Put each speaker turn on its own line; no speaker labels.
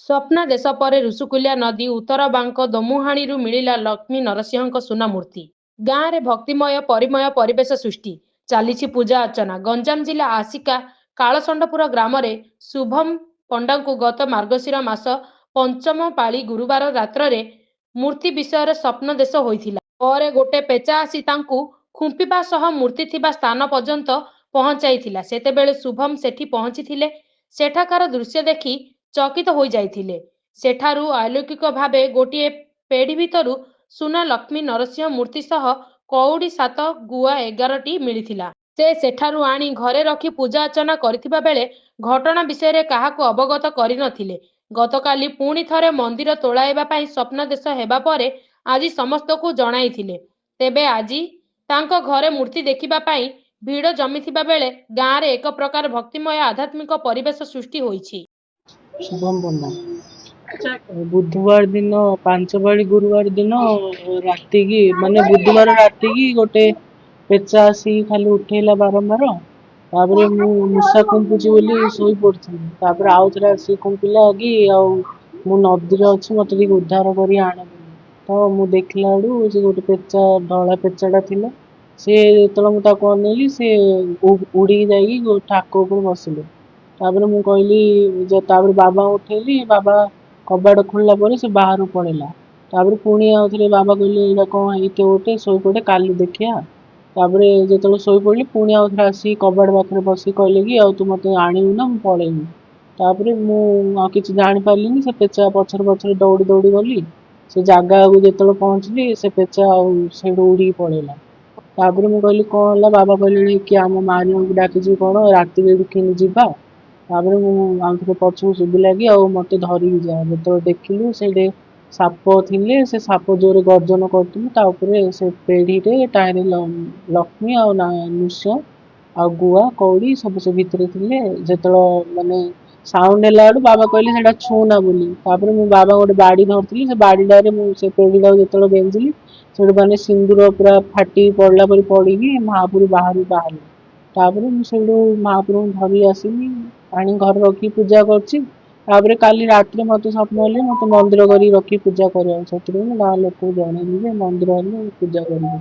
ସ୍ୱପ୍ନାଦେଶ ପରେ ଋଷିକୂଲ୍ୟା ନଦୀ ଉତ୍ତର ବାଙ୍କ ଦମୁହାଣୀରୁ ମିଳିଲା ଲକ୍ଷ୍ମୀ ନରସିଂହଙ୍କ ସୁନା ମୂର୍ତ୍ତି। ଗାଁରେ ଭକ୍ତିମୟ ପରିମୟ ପରିବେଶ ସୃଷ୍ଟି। ଚାଲିଛି ପୂଜା ଅର୍ଚ୍ଚନା। ଗଞ୍ଜାମ ଜିଲ୍ଲା ଆସିକା କାଳଷଣ୍ତପୁର ଗ୍ରାମରେ ଶୁଭମ ପଣ୍ଡାଙ୍କୁ ଗତ ମାର୍ଗଶିର ମାସ ପଞ୍ଚମ ପାଳି ଗୁରୁବାର ରାତ୍ରରେ ମୂର୍ତ୍ତି ବିଷୟରେ ସ୍ୱପ୍ନଦେଶ ହୋଇଥିଲା। ପରେ ଗୋଟେ ପେଚା ଆସି ତାଙ୍କୁ ଖୁମ୍ପିବା ସହ ମୂର୍ତ୍ତି ଥିବା ସ୍ଥାନ ପର୍ଯ୍ୟନ୍ତ ପହଞ୍ଚାଇଥିଲା। ସେତେବେଳେ ଶୁଭମ ସେଠି ପହଞ୍ଚିଥିଲେ। ସେଠାକାର ଦୃଶ୍ୟ ଦେଖି ଚକିତ ହୋଇଯାଇଥିଲେ। ସେଠାରୁ ଅଲୌକିକ ଭାବେ ଗୋଟିଏ ପେଢ଼ି ଭିତରୁ ସୁନା ଲକ୍ଷ୍ମୀ ନରସିଂହ ମୂର୍ତ୍ତି ସହ କଉଡ଼ି 7 ଗୁଆ 11ଟି ମିଳିଥିଲା। ସେ ସେଠାରୁ ଆଣି ଘରେ ରଖି ପୂଜା ଅର୍ଚ୍ଚନା କରିଥିବା ବେଳେ ଘଟଣା ବିଷୟରେ କାହାକୁ ଅବଗତ କରିନଥିଲେ। ଗତକାଲି ପୁଣି ଥରେ ମନ୍ଦିର ତୋଳାଇବା ପାଇଁ ସ୍ୱପ୍ନାଦେଶ ହେବା ପରେ ଆଜି ସମସ୍ତଙ୍କୁ ଜଣାଇଥିଲେ। ତେବେ ଆଜି ତାଙ୍କ ଘରେ ମୂର୍ତ୍ତି ଦେଖିବା ପାଇଁ ଭିଡ଼ ଜମିଥିବା ବେଳେ ଗାଁରେ ଏକ ପ୍ରକାର ଭକ୍ତିମୟ ଆଧ୍ୟାତ୍ମିକ ପରିବେଶ ସୃଷ୍ଟି ହୋଇଛି।
शुभम पन्ना बुधवार दिन 5 पाଳି गुरुवार दिन राति की माने बुधवार राति की गोटे पेचा आसी खाली उठेला बारंबार तापरे मु मूषा कुंपुची बोली सोई पड़थि तापरे आउ थरे आसी कुंपिला कि आउ मु नदी रे अछि मते टिके उद्धार करी आने तो मु देखला आडू से गोटे पेचा धला पेचाटा थिला से जेतला मु ताको अनेली से उड़ी जाई ठाको ऊपर बसिले तापरे मु कहली जे तापरे बाबा उठेली बाबा कबाड़ खोलला परे से बाहर पड़ेला तापरे पुणी आउ थरे बाबा कहले एटा कोन हेते गोटे सोई पड़े काली देखिया तापरे जेतला सोई पड़ली पुणी आउ थरे आसी कबाड़ पाखरे बसी कहले कि आउ तू मते आनिबु ना मु पळेइबी तापरे मु आ किछि जानि पारलिनी से पेचा पछर पछर दौड़ी दौड़ी गली से जागा को जेतला पहुंचली से पेचा आउ सेडू उड़ी पळेला तापरे मु कहली कोन होला बाबा कहले कि आम मारियो डाकी जी कोन राति रे किनि जिबा तापरे मु आउ थरे पछु सुबिला कि आउ मते धरि जा जेतो देखिलु सेडे साप थिले से साप जोरे गर्जन करथि ता ऊपरे से पेढ़ी रे टाइरे लक्ष्मी आ नृसिंह आ गुआ कौड़ी सब से भितरे थिले जेतलो माने साउंड हैला आडू बाबा कहले सेटा छूना बोली तापरे मु बाबा गोटे बाड़ी धरथिली से बाड़ी डारे मु से पेढ़ी डाउ जेतलो गेंजिली सेडू माने सिंदूर पूरा फाटी पड़ला परी पड़ीगी महापुर बाहर बाहर तापरे मु सेडू महापुर धरी आसिली आनी घर रखी पूजा करछि तापरे काली रात्रि मते स्वप्न ले मते मंदिर करी रखी पूजा करया सेतरे गाँ लोक जणेली जे मंदिर ले पूजा करी।